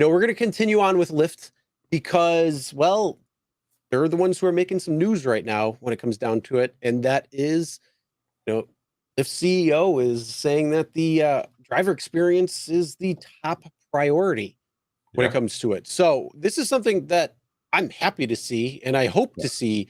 we're going to continue on with Lyft because, well, they're the ones who are making some news right now when it comes down to it. And that is, you know, Lyft CEO is saying that the driver experience is the top priority when it Yeah. comes to it. So this is something that I'm happy to see, and I hope to see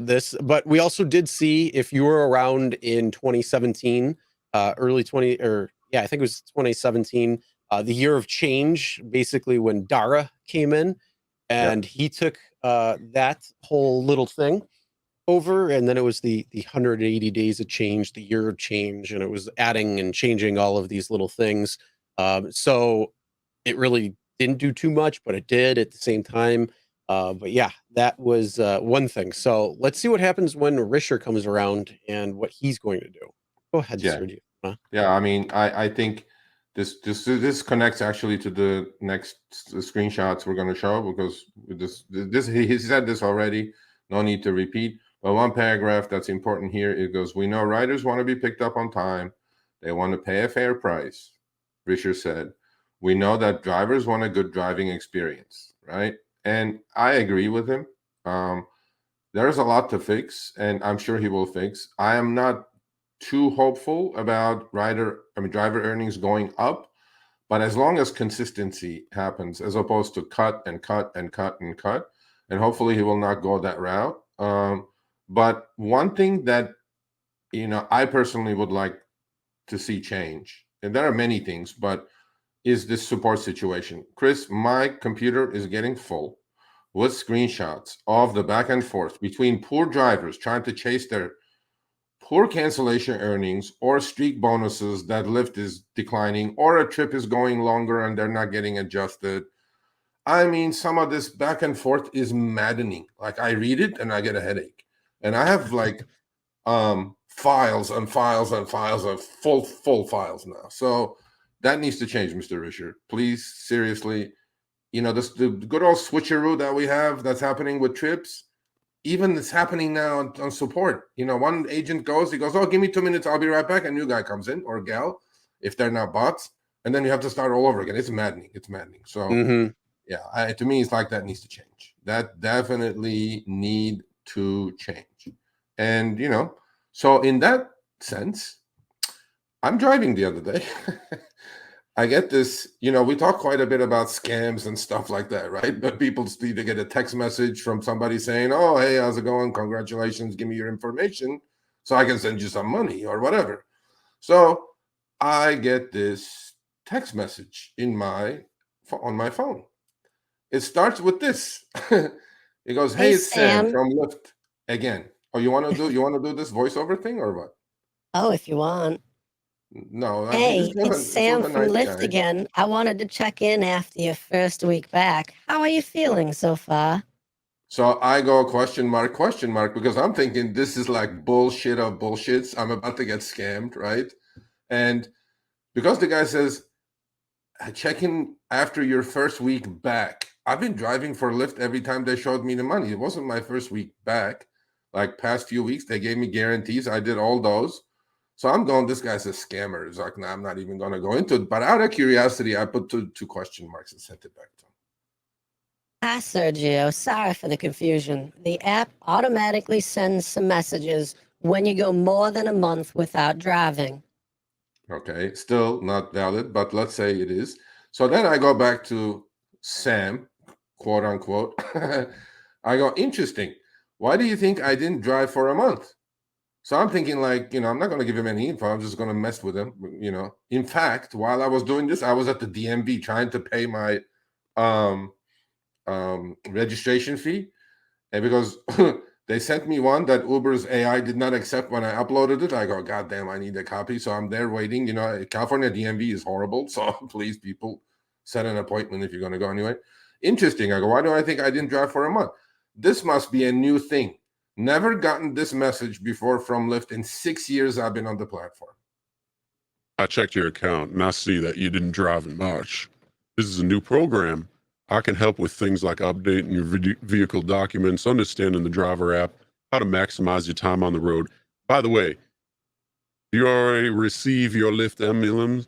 this. But we also did see, if you were around in 2017, early 20, or yeah, I think it was 2017, the year of change, basically when Dara came in, Yeah. and he took that whole little thing over, and then it was the 180 days of change, the year of change, and it was adding and changing all of these little things. So it really didn't do too much, but it did at the same time. But yeah, that was one thing. So let's see what happens when Risher comes around and what he's going to do. Go ahead, Yeah. Sergio. Huh? Yeah. I mean, I think this connects actually to the next screenshots we're going to show, because this he said this already. No need to repeat. But one paragraph that's important here, it goes, "We know riders want to be picked up on time. They want to pay a fair price." Risher said, "We know that drivers want a good driving experience," right? And I agree with him. Um, there's a lot to fix, and I'm sure he will fix. I am not too hopeful about driver earnings going up, but as long as consistency happens, as opposed to cut and cut and cut and cut, and hopefully he will not go that route. But one thing that I personally would like to see change, and there are many things, but is this support situation. Chris, my computer is getting full with screenshots of the back and forth between poor drivers trying to chase their poor cancellation earnings or streak bonuses that Lyft is declining, or a trip is going longer and they're not getting adjusted. I mean, some of this back and forth is maddening. Like, I read it and I get a headache. And I have like files and files and files of full files now. So that needs to change, Mr. Risher. Please, seriously. The good old switcheroo that we have that's happening with trips, even it's happening now on support. One agent he goes, "Oh, give me 2 minutes, I'll be right back." A new guy comes in, or gal, if they're not bots, and then you have to start all over again. It's maddening. So yeah, to me, it's like that needs to change. That definitely need to change. And so in that sense, I'm driving the other day. I get this, we talk quite a bit about scams and stuff like that, right? But people either get a text message from somebody saying, "Oh, hey, how's it going? Congratulations, give me your information so I can send you some money," or whatever. So I get this text message on my phone. It starts with this. It goes, "Hey, Hey, it's Sam Sam. from Lyft again." Oh, you want to do this voiceover thing or what? Oh, if you want. No, Hey, it's this was Sam a from nice Lyft guy. again. I wanted to check in after your first week back. How are you feeling so far? So I go question mark, because I'm thinking this is like bullshit of bullshits. I'm about to get scammed, right? And because the guy says, "Check in after your first week back." I've been driving for Lyft every time they showed me the money. It wasn't my first week back. Like, past few weeks, they gave me guarantees. I did all those. So I'm going, this guy's a scammer. It's like, nah, I'm not even going to go into it. But out of curiosity, I put two question marks and sent it back to him. Hi, Sergio. Sorry for the confusion. The app automatically sends some messages when you go more than a month without driving. Okay, still not valid, but let's say it is. So then I go back to Sam, quote unquote. I go, "Interesting. Why do you think I didn't drive for a month?" So I'm thinking, like, I'm not going to give him any info. I'm just going to mess with him. In fact, while I was doing this, I was at the DMV trying to pay my um, registration fee. And because they sent me one that Uber's AI did not accept when I uploaded it, I go, "God damn, I need a copy." So I'm there waiting. California DMV is horrible. So please, people, set an appointment if you're going to go anyway. Interesting. I go, "Why do I think I didn't drive for a month?" This must be a new thing. Never gotten this message before from Lyft in 6 years I've been on the platform. I checked your account and I see that you didn't drive in March. This is a new program. I can help with things like updating your vehicle documents, understanding the driver app, how to maximize your time on the road. By the way, do you already receive your Lyft emblems?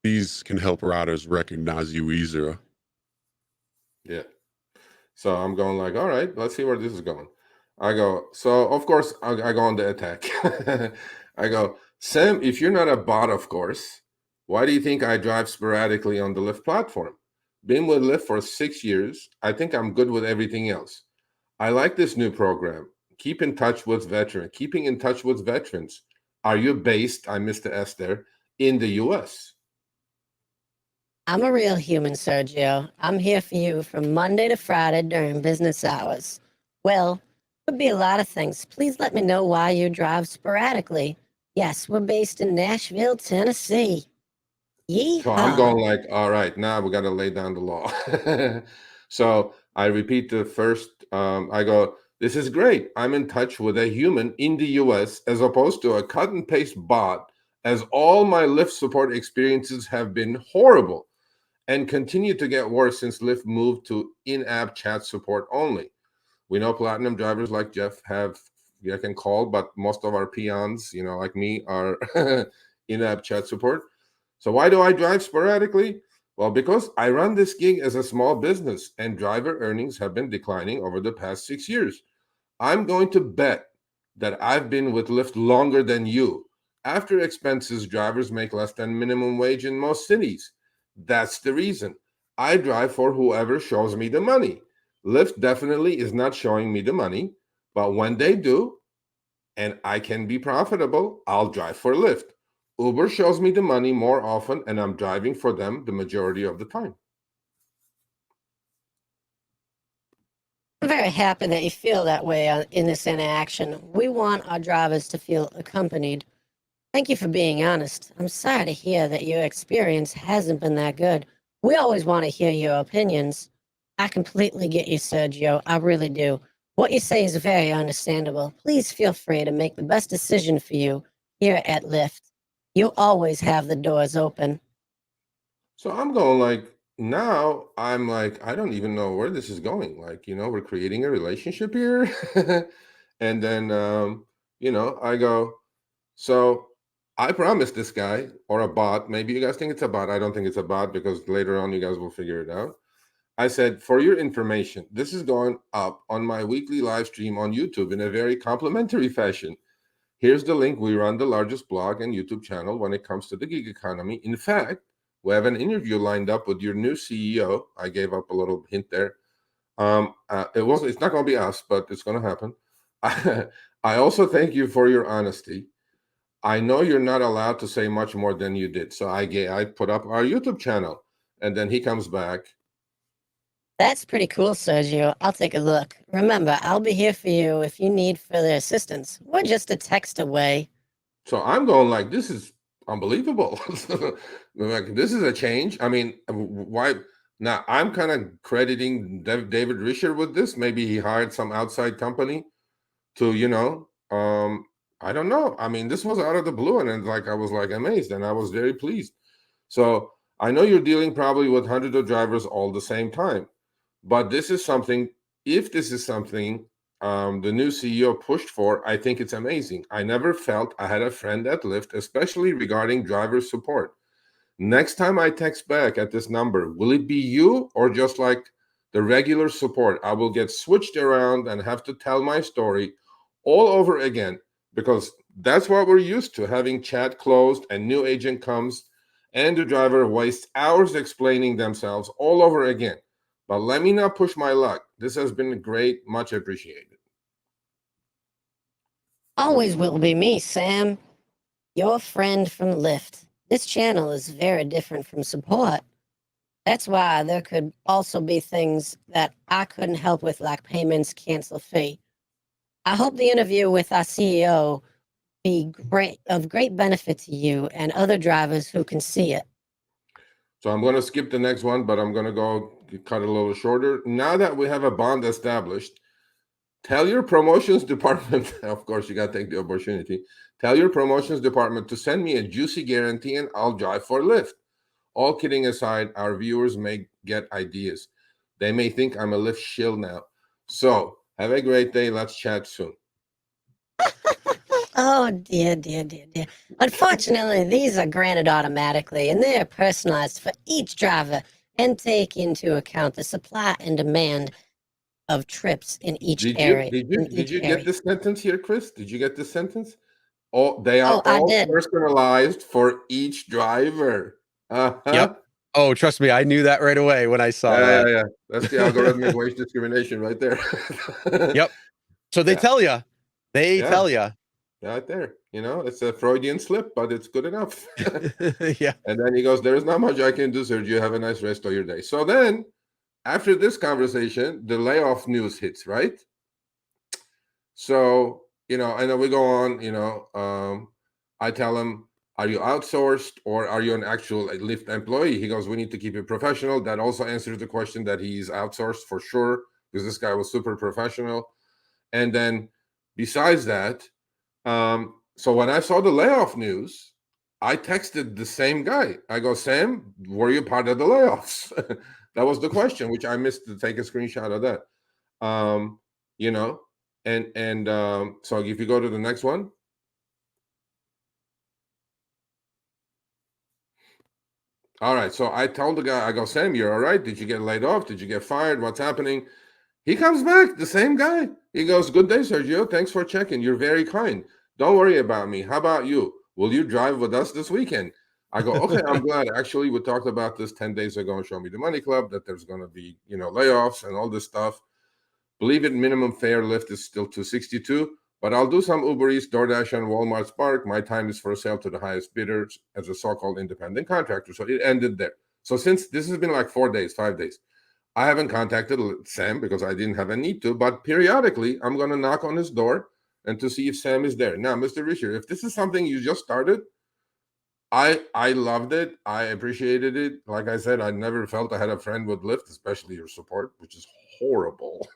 These can help riders recognize you easier. Yeah. So I'm going like, all right, let's see where this is going. I go, so of course I go on the attack. I go, Sam, if you're not a bot, of course, why do you think I drive sporadically on the Lyft platform? Been with Lyft for 6 years. I think I'm good with everything else. I like this new program. Keeping in touch with veterans. Are you based, I missed the S there, in the US? I'm a real human, Sergio. I'm here for you from Monday to Friday during business hours. Well, could be a lot of things. Please let me know why you drive sporadically. Yes, we're based in Nashville, Tennessee. So I'm Yeehaw. going like, all right, now we got to lay down the law. So I repeat the first, I go, this is great. I'm in touch with a human in the US as opposed to a cut and paste bot, as all my Lyft support experiences have been horrible and continue to get worse since Lyft moved to in-app chat support only. We know platinum drivers like Jeff have, you can call, but most of our peons, like me, are in-app chat support. So why do I drive sporadically? Well, because I run this gig as a small business and driver earnings have been declining over the past 6 years. I'm going to bet that I've been with Lyft longer than you. After expenses, drivers make less than minimum wage in most cities. That's the reason. I drive for whoever shows me the money. Lyft definitely is not showing me the money, but when they do, and I can be profitable, I'll drive for Lyft. Uber shows me the money more often, and I'm driving for them the majority of the time. I'm very happy that you feel that way in this interaction. We want our drivers to feel accompanied. Thank you for being honest. I'm sorry to hear that your experience hasn't been that good. We always want to hear your opinions. I completely get you, Sergio. I really do. What you say is very understandable. Please feel free to make the best decision for you here at Lyft. You always have the doors open. So I'm going like, now I'm like, I don't even know where this is going. Like, we're creating a relationship here. And then, I go, so I promised this guy or a bot, maybe you guys think it's a bot. I don't think it's a bot because later on you guys will figure it out. I said, for your information, this is going up on my weekly live stream on YouTube in a very complimentary fashion. Here's the link. We run the largest blog and YouTube channel when it comes to the gig economy. In fact, we have an interview lined up with your new CEO. I gave up a little hint there. It's not going to be us, but it's going to happen. I also thank you for your honesty. I know you're not allowed to say much more than you did. So I put up our YouTube channel, and then he comes back. That's pretty cool, Sergio. I'll take a look. Remember, I'll be here for you if you need further assistance. We're just a text away. So I'm going like, this is unbelievable. Like, this is a change. I mean, why? Now I'm kind of crediting David Risher with this. Maybe he hired some outside company to, I don't know. I mean, this was out of the blue, and then I was like amazed, and I was very pleased. So I know you're dealing probably with hundreds of drivers all the same time, but this is something. If this is something the new CEO pushed for, I think it's amazing. I never felt I had a friend at Lyft, especially regarding driver support. Next time I text back at this number, will it be you or just like the regular support? I will get switched around and have to tell my story all over again because that's what we're used to, having chat closed and new agent comes and the driver wastes hours explaining themselves all over again. But let me not push my luck. This has been great, much appreciated. Always will be me, Sam. Your friend from Lyft. This channel is very different from support. That's why there could also be things that I couldn't help with, like payments, cancel fee. I hope the interview with our CEO be of great benefit to you and other drivers who can see it. So I'm going to skip the next one, but I'm going to go cut it a little shorter. Now that we have a bond established, tell your promotions department, of course, you got to take the opportunity. Tell your promotions department to send me a juicy guarantee and I'll drive for Lyft. All kidding aside, our viewers may get ideas. They may think I'm a Lyft shill now. So have a great day. Let's chat soon. Oh, dear, dear, dear, dear. Unfortunately, these are granted automatically and they are personalized for each driver. and take into account the supply and demand of trips in each Did area. you get this sentence here, Chris? Did you get this sentence? Oh, they are I all did. personalized for each driver. Uh-huh. Yep. Oh, trust me, I knew that right away when I saw that. Yeah. That's the algorithmic wage discrimination right there. Yep. So they Yeah. tell you. They Yeah. tell you. Right there. It's a Freudian slip, but it's good enough. Yeah. And then he goes, there is not much I can do, Sergio. Have a nice rest of your day. So then, after this conversation, the layoff news hits, right? So, and then we go on, I tell him, are you outsourced or are you an actual Lyft employee? He goes, we need to keep it professional. That also answers the question that he's outsourced for sure, because this guy was super professional. And then besides that, so when I saw the layoff news, I texted the same guy. I go, Sam, were you part of the layoffs? That was the question, which I missed to take a screenshot of that. So if you go to the next one. All right. So I told the guy, I go, Sam, you're all right. Did you get laid off? Did you get fired? What's happening? He comes back, the same guy. He goes, good day, Sergio. Thanks for checking. You're very kind. Don't worry about me. How about you? Will you drive with us this weekend? I go, okay, I'm glad. Actually, we talked about this 10 days ago on Show Me the Money Club, that there's going to be, layoffs and all this stuff. Believe it, minimum fare Lyft is still $262, but I'll do some Uber Eats, DoorDash, and Walmart Spark. My time is for sale to the highest bidders as a so-called independent contractor. So it ended there. So since this has been like 4 days, 5 days, I haven't contacted Sam because I didn't have a need to, but periodically I'm going to knock on his door and to see if Sam is there. Now, Mr. Richard, if this is something you just started, I loved it. I appreciated it. Like I said, I never felt I had a friend with Lyft, especially your support, which is horrible.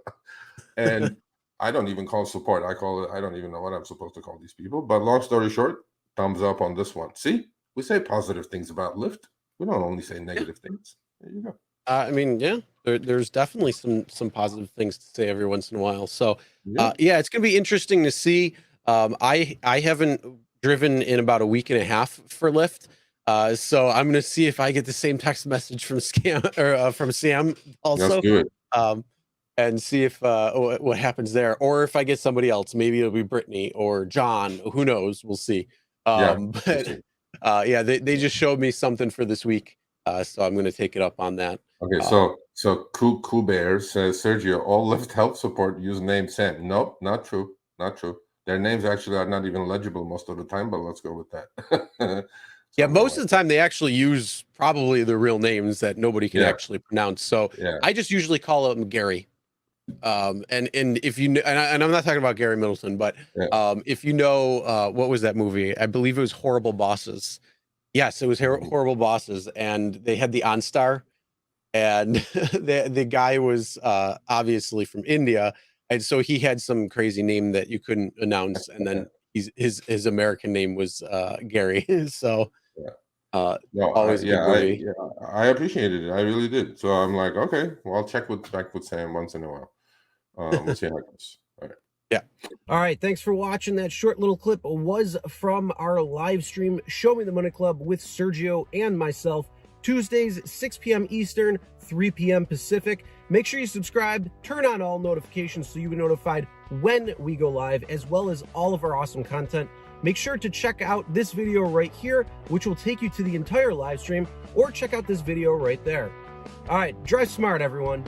And I don't even call support. I don't even know what I'm supposed to call these people. But long story short, thumbs up on this one. See, we say positive things about Lyft. We don't only say negative things. There you go. I mean, yeah, there's definitely some positive things to say every once in a while. So, yeah, it's gonna be interesting to see. I haven't driven in about a week and a half for Lyft, so I'm gonna see if I get the same text message from from Sam also. Let's do it. And see if what happens there, or if I get somebody else. Maybe it'll be Brittany or John. Who knows? We'll see. But yeah, they just showed me something for this week, so I'm gonna take it up on that. Okay, so Cool Bear says, Sergio, all Lyft help support use name Sam. Nope, not true. Not true. Their names actually are not even legible most of the time, but let's go with that. Yeah, most of the time they actually use probably the real names that nobody can actually pronounce. So I just usually call him Gary. And if you and I'm not talking about Gary Middleton, but if you know what was that movie? I believe it was Horrible Bosses. Yes, it was Horrible Bosses, and they had the OnStar. And the guy was obviously from India, and so he had some crazy name that you couldn't announce, and then his American name was Gary. So always a good movie. I appreciated it. I really did. So I'm like, okay, well, I'll check back with Sam once in a while. We'll see how it goes. All right. Yeah. All right. Thanks for watching. That short little clip was from our live stream, Show Me the Money Club, with Sergio and myself. Tuesdays, 6 p.m. Eastern, 3 p.m. Pacific. Make sure you subscribe, turn on all notifications so you get notified when we go live, as well as all of our awesome content. Make sure to check out this video right here, which will take you to the entire live stream, or check out this video right there. All right, drive smart, everyone.